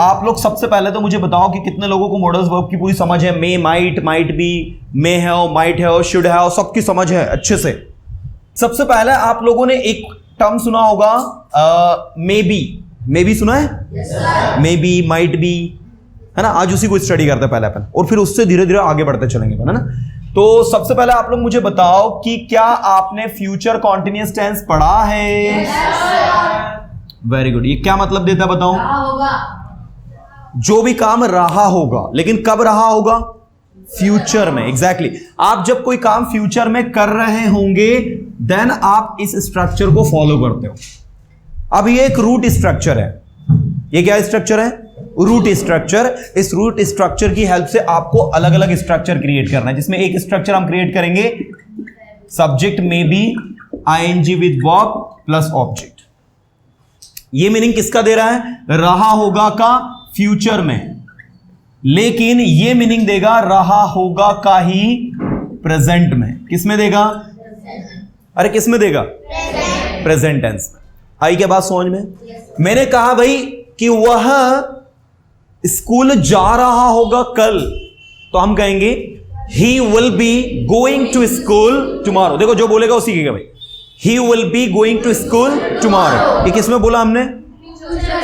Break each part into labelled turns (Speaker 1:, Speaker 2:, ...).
Speaker 1: आप लोग सबसे पहले तो मुझे बताओ कि कितने लोगों को मॉडल्स वर्ब की पूरी समझ है। मे, माइट बी, मे है, माइट है, शुड है, सबकी समझ है अच्छे से। सबसे पहले आप लोगों ने एक टर्म सुना होगा, मे बी सुना है? yes, may be, might B, है ना। आज उसी को स्टडी करते हैं पहले अपन, और फिर उससे धीरे धीरे आगे बढ़ते चलेंगे, है ना। तो सबसे पहले आप लोग मुझे बताओ कि क्या आपने फ्यूचर कॉन्टिन्यूअस टेंस पढ़ा है? Very good. ये क्या मतलब देता है बताओ? जो भी काम रहा होगा, लेकिन कब रहा होगा? फ्यूचर में। एग्जैक्टली आप जब कोई काम फ्यूचर में कर रहे होंगे देन आप इस स्ट्रक्चर को फॉलो करते हो। अब ये एक रूट स्ट्रक्चर है। ये क्या स्ट्रक्चर है? Root structure. इस रूट स्ट्रक्चर की हेल्प से आपको अलग अलग स्ट्रक्चर क्रिएट करना है, जिसमें एक स्ट्रक्चर हम क्रिएट करेंगे सब्जेक्ट में be ING with verb plus object. ये मीनिंग किसका दे रहा है? रहा होगा का फ्यूचर में, लेकिन ये मीनिंग देगा रहा होगा का ही प्रेजेंट में। किस में देगा? अरे किस में देगा? प्रेजेंट टेंस में। आई क्या बात समझ में? मैंने कहा भाई कि वह स्कूल जा रहा होगा कल, तो हम कहेंगे he will be going to school tomorrow. देखो जो बोलेगा वो सीखेगा भाई। He will be going to school tomorrow. ये किस में बोला हमने?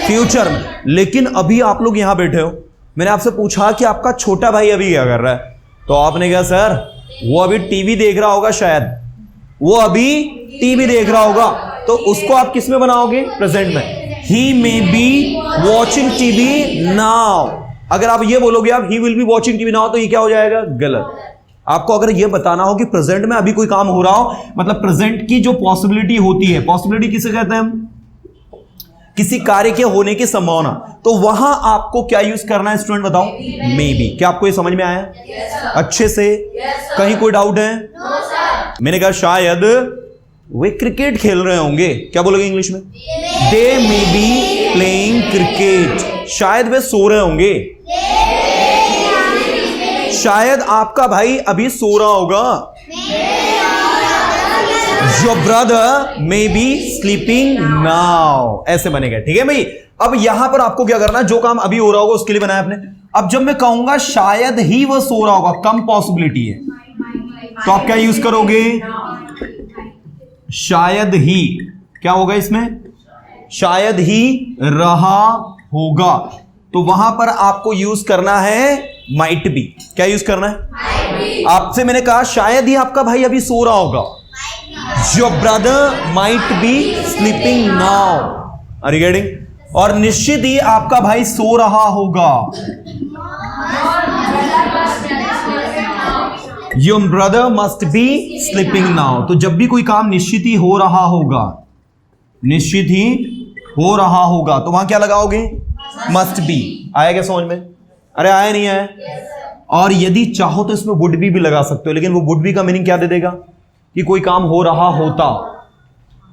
Speaker 1: फ्यूचर में। लेकिन अभी आप लोग यहां बैठे हो, मैंने आपसे पूछा कि आपका छोटा भाई अभी क्या कर रहा है, तो आपने कहा सर वो अभी टीवी देख रहा होगा, शायद वो अभी टीवी देख रहा होगा। तो उसको आप किस में बनाओगे? प्रेजेंट में। He may be watching TV now. अगर आप ये बोलोगे आप he will be watching TV now, तो ये क्या हो जाएगा? गलत। आपको अगर ये बताना हो कि प्रेजेंट में अभी कोई काम हो रहा हो, मतलब प्रेजेंट की जो पॉसिबिलिटी होती है, पॉसिबिलिटी किसे कहते हैं हम? किसी कार्य के होने की संभावना, तो वहां आपको क्या यूज करना है स्टूडेंट बताओ? May be. क्या आपको ये समझ में आया? yes, अच्छे से? yes, कहीं कोई डाउट है? no, मैंने कहा शायद वे क्रिकेट खेल रहे होंगे। क्या बोलोगे इंग्लिश में? दे मे बी प्लेइंग क्रिकेट। शायद वे सो रहे होंगे। शायद आपका भाई अभी सो रहा होगा। Your brother may be sleeping now। ऐसे बनेगा, ठीक है भाई। अब यहां पर आपको क्या करना है? जो काम अभी हो रहा होगा उसके लिए बनाया आपने। अब जब मैं कहूंगा शायद ही वह सो रहा होगा, कम पॉसिबिलिटी है, तो आप क्या यूज करोगे? शायद ही। क्या होगा इसमें? शायद ही रहा होगा, तो वहां पर आपको यूज करना है माइट बी। क्या यूज करना है? आपसे मैंने कहा शायद ही आपका भाई अभी सो रहा होगा। Your brother might be sleeping now। Are you getting? और निश्चित ही आपका भाई सो रहा होगा। Your brother must be sleeping now। तो जब भी कोई काम निश्चित ही हो रहा होगा, निश्चित ही हो रहा होगा, तो वहां क्या लगाओगे? Must be. आया क्या समझ में? अरे आया नहीं आया? और यदि चाहो तो इसमें वुड बी भी लगा सकते हो, लेकिन वो वुड बी का मीनिंग क्या दे देगा? कि कोई काम हो रहा होता,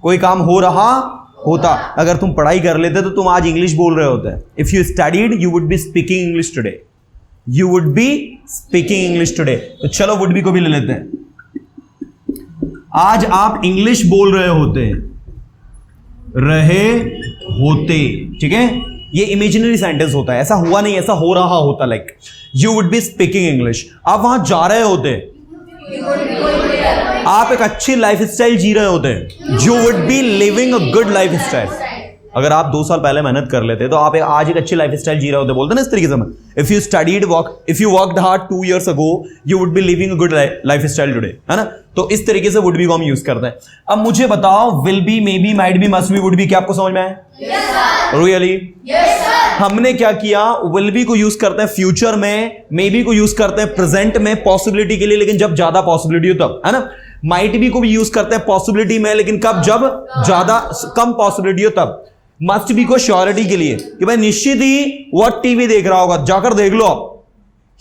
Speaker 1: कोई काम हो रहा होता। अगर तुम पढ़ाई कर लेते तो तुम आज इंग्लिश बोल रहे होते। If you studied you would be speaking English today. You would be speaking English today. तो चलो वुड बी को भी ले लेते हैं। आज आप इंग्लिश बोल रहे होते, ठीक है। ये इमेजिनरी सेंटेंस होता है, ऐसा हुआ नहीं, ऐसा हो रहा होता। Like you would be speaking English. आप वहां जा रहे होते, आप एक अच्छी लाइफ स्टाइल जी रहे होते हैं। You would B living a good life style. अगर आप 2 साल पहले मेहनत कर लेते तो आप आज एक अच्छी लाइफ स्टाइल जी रहे होते। बोलते ना इस तरीके से, if you studied if you worked hard 2 years ago you would be living a good life style today, है ना। तो इस तरीके से वुड बी को हम यूज करते हैं। अब मुझे बताओ will be, may be, might be, must be, would B, क्या आपको समझ में आया? रियली? हमने क्या किया? विल बी को यूज करते हैं फ्यूचर में, मे बी को यूज करते हैं प्रेजेंट में पॉसिबिलिटी के लिए, लेकिन जब ज्यादा पॉसिबिलिटी हो तब, है ना। माइट बी को भी यूज करते हैं पॉसिबिलिटी में, लेकिन कब? जब ज्यादा कम पॉसिबिलिटी हो तब। मस्ट बी को श्योरिटी के लिए कि भाई निश्चित ही वह टीवी देख रहा होगा, जाकर देख लो आप।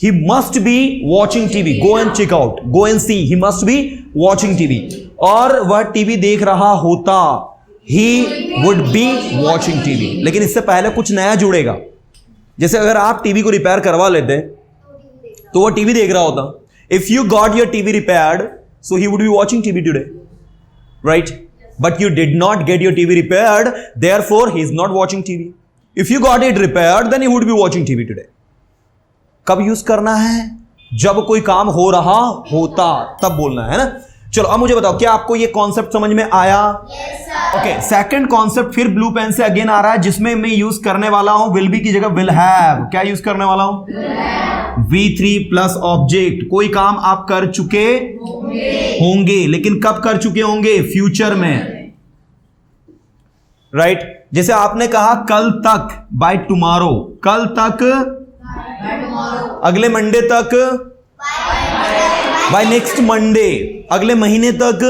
Speaker 1: He must be watching TV, go and check out, go and see, he must be watching TV. और वह टीवी देख रहा होता, he would be watching TV. लेकिन इससे पहले कुछ नया जुड़ेगा। जैसे अगर आप टीवी को रिपेयर करवा लेते तो वह टीवी देख रहा होता। If you got your TV repaired, so he would be watching TV today, right? But you did not get your TV repaired, therefore he is not watching TV. If you got it repaired then you would be watching TV today. कब use करना है? जब कोई काम हो रहा होता तब बोलना है ना। चलो अब मुझे बताओ, क्या आपको ये कॉन्सेप्ट समझ में आया? ओके, सेकंड कॉन्सेप्ट फिर ब्लू पेन से अगेन आ रहा है, जिसमें मैं यूज करने वाला हूं विल बी की जगह विल हैव। क्या यूज करने वाला हूं? V3 plus object. कोई काम आप कर चुके होंगे, लेकिन कब कर चुके होंगे? फ्यूचर में, राइट? जैसे आपने कहा कल तक, बाय टुमारो। कल तक, अगले मंडे तक, बाय नेक्स्ट मंडे। अगले महीने तक,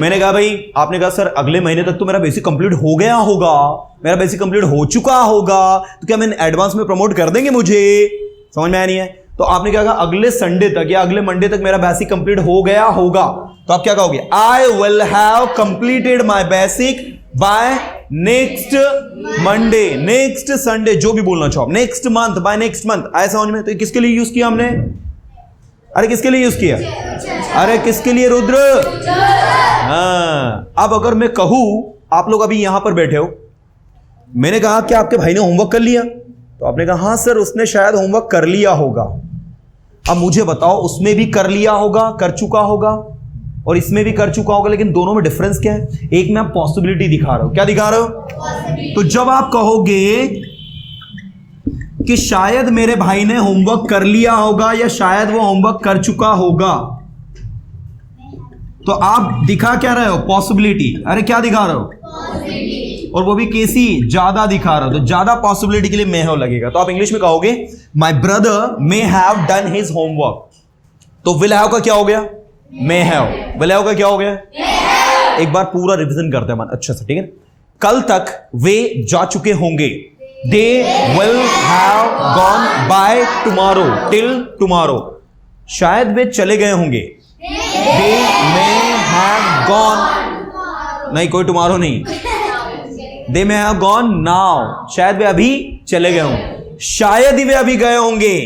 Speaker 1: मैंने कहा भाई, आपने कहा सर अगले महीने तक तो मेरा बेसिक कंप्लीट हो गया होगा, मेरा बेसिक कंप्लीट हो चुका होगा, तो क्या मैंने एडवांस में प्रमोट कर देंगे मुझे? समझ में आया नहीं है? तो आपने क्या कहा? अगले संडे तक या अगले मंडे तक मेरा बेसिक कंप्लीट हो गया होगा। तो आप क्या कहोगे? I will have completed my basic by next Monday, next Sunday, जो भी बोलना चाहो, next month, by next month. आया समझ में? तो किसके लिए यूज किया हमने? अरे किसके लिए यूज किया? अरे किसके लिए रुद्र? हाँ। अब अगर मैं कहूं, आप लोग अभी यहां पर बैठे हो, मैंने कहा कि आपके भाई ने होमवर्क कर लिया, तो आपने कहा हाँ सर उसने शायद होमवर्क कर लिया होगा। अब मुझे बताओ, उसमें भी कर लिया होगा, कर चुका होगा, और इसमें भी कर चुका होगा, लेकिन दोनों में डिफरेंस क्या है? एक में आप पॉसिबिलिटी दिखा रहे हो। क्या दिखा रहे हो? तो जब आप कहोगे कि शायद मेरे भाई ने होमवर्क कर लिया होगा या शायद वो होमवर्क कर चुका होगा, तो आप दिखा क्या रहे हो? पॉसिबिलिटी। अरे क्या दिखा रहे हो? और वो भी कैसी? ज्यादा दिखा रहे हो। तो ज्यादा पॉसिबिलिटी के लिए मे हैव लगेगा। तो आप इंग्लिश में कहोगे my brother may have done his homework. तो विल हैव का क्या हो गया? May have. विल हैव का क्या हो गया? एक बार पूरा रिवीजन करते हैं मन अच्छे से, ठीक है? कल तक वे जा चुके होंगे, they will have gone by tomorrow, till tomorrow. शायद वे चले गए होंगे, दे मे हैव गॉन, नहीं कोई टुमारो नहीं, दे मे हैव गॉन नाउ। शायद वे अभी चले गए होंगे, शायद ही वे अभी गए होंगे,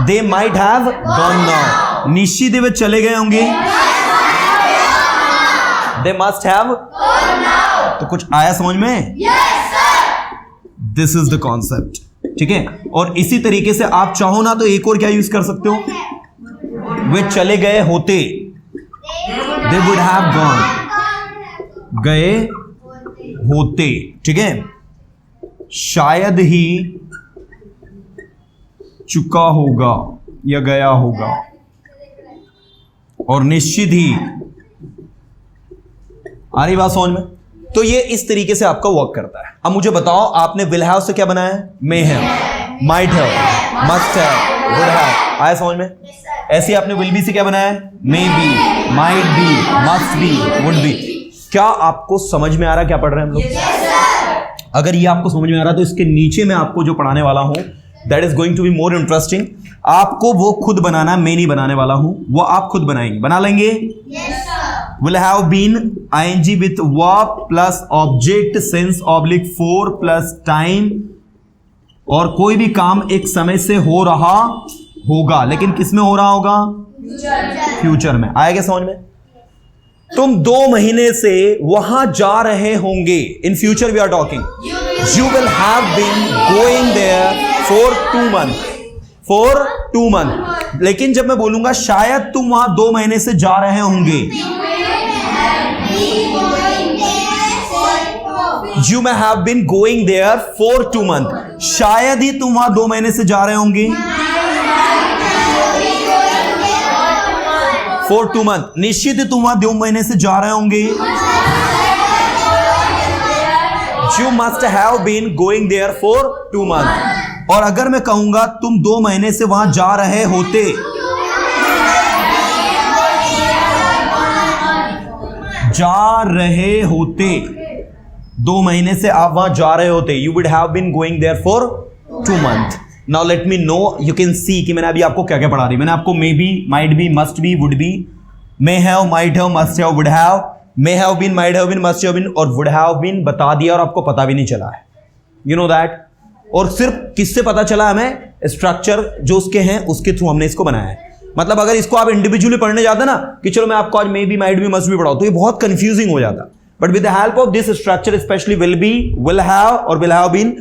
Speaker 1: they might have gone now. निश्चित ही वे चले गए होंगे, दे मस्ट हैव। तो कुछ आया समझ में? दिस इज द कॉन्सेप्ट, ठीक है? और इसी तरीके से आप चाहो ना तो एक और क्या यूज कर सकते हो? वे चले गए होते, दे वुड हैव गॉन, गए होते, ठीक है? शायद ही चुका होगा या गया होगा, और निश्चित ही। आ रही बात समझ में? तो ये इस तरीके से आपका वर्क करता है। अब मुझे बताओ, आपने विल हैव से क्या बनाया है? मे have, might have, must have, would have. आया समझ में? ऐसे ही आपने विल बी से क्या बनाया है? मे be, might be, must be, would B. क्या आपको समझ में आ रहा है क्या पढ़ रहे हैं हम लोग? अगर ये आपको समझ में आ रहा है तो इसके नीचे मैं आपको जो पढ़ाने वाला हूं, that is going to be more interesting. आपको वो खुद बनाना, मैं नहीं बनाने वाला हूं, वो आप खुद बनाएंगे। बना लेंगे? will have been ing with verb plus object since oblique 4 plus time, और कोई भी काम एक समय से हो रहा होगा, लेकिन किस में हो रहा होगा? फ्यूचर में। आएगा समझ में? तुम 2 महीने से वहां जा रहे होंगे, in future we are talking, you will have been going there for 2 months, for 2 months। लेकिन जब मैं बोलूंगा शायद तुम वहां 2 महीने से जा रहे होंगे, You may have been going there for 2 months। शायद ही तुम वहां 2 महीने से जा रहे होंगे, for 2 months। निश्चित ही तुम वहां 2 महीने से जा रहे होंगे, You must have been going there for 2 months। और अगर मैं कहूंगा तुम 2 महीने से वहां जा रहे होते, जा रहे होते, 2 महीने से आप वहां जा रहे होते, you would have been going there for 2 months। Now let me know, you can see कि मैंने अभी आपको क्या क्या पढ़ा दी। मैंने आपको may be, might be, must be, would be, may have, might have, must have, would have, may have been, might have been, must have been और वुड हैव बीन बता दिया, और आपको पता भी नहीं चला है। You know that. और सिर्फ किससे पता चला हमें? स्ट्रक्चर जो उसके हैं उसके थ्रू हमने इसको बनाया है। मतलब अगर इसको आप इंडिविजुअली पढ़ने जाते ना कि चलो मैं आपको आज may be, might be, must be पढ़ाऊं, तो ये बहुत कंफ्यूजिंग हो जाता। But with the help of this structure, specially will be, will have और will have been,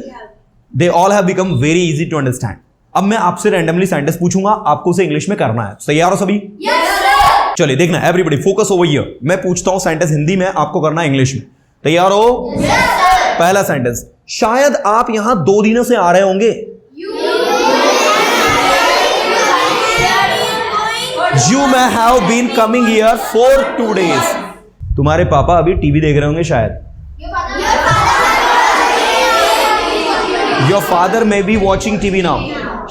Speaker 1: they all have become very easy to understand. अब मैं आपसे रैंडमली सेंटेंस पूछूंगा, आपको उसे इंग्लिश में करना है। तैयार हो सभी? चलिए देखना, एवरीबॉडी फोकस ओवर हियर। मैं पूछता हूं सेंटेंस हिंदी में, आपको करना है इंग्लिश में। तैयार हो? पहला सेंटेंस, शायद आप यहां 2 दिनों से आ रहे होंगे। You may have been coming here for 2 days. तुम्हारे पापा अभी टीवी देख रहे होंगे शायद। Your father may be watching TV now.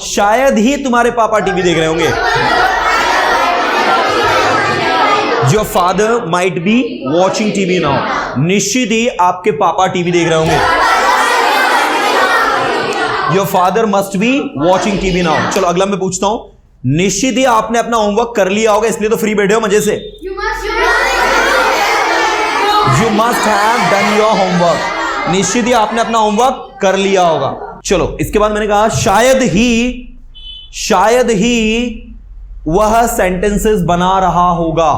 Speaker 1: शायद ही तुम्हारे पापा टीवी देख रहे होंगे। Your father might be watching TV now. निश्चित ही आपके पापा टीवी देख रहे होंगे। Your father must be watching TV now. चलो अगला मैं पूछता हूं, निश्चित ही आपने अपना होमवर्क कर लिया होगा, इसलिए तो फ्री बैठे हो मजे से। You must have done your homework. निश्चित ही आपने अपना होमवर्क कर लिया होगा। चलो इसके बाद मैंने कहा शायद ही वह सेंटेंसेस बना रहा होगा।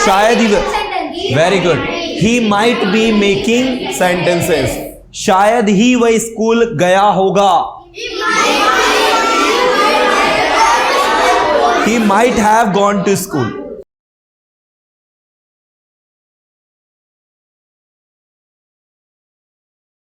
Speaker 1: शायद ही, very good, he might be making sentences. शायद ही वह स्कूल गया होगा। He might have gone to school.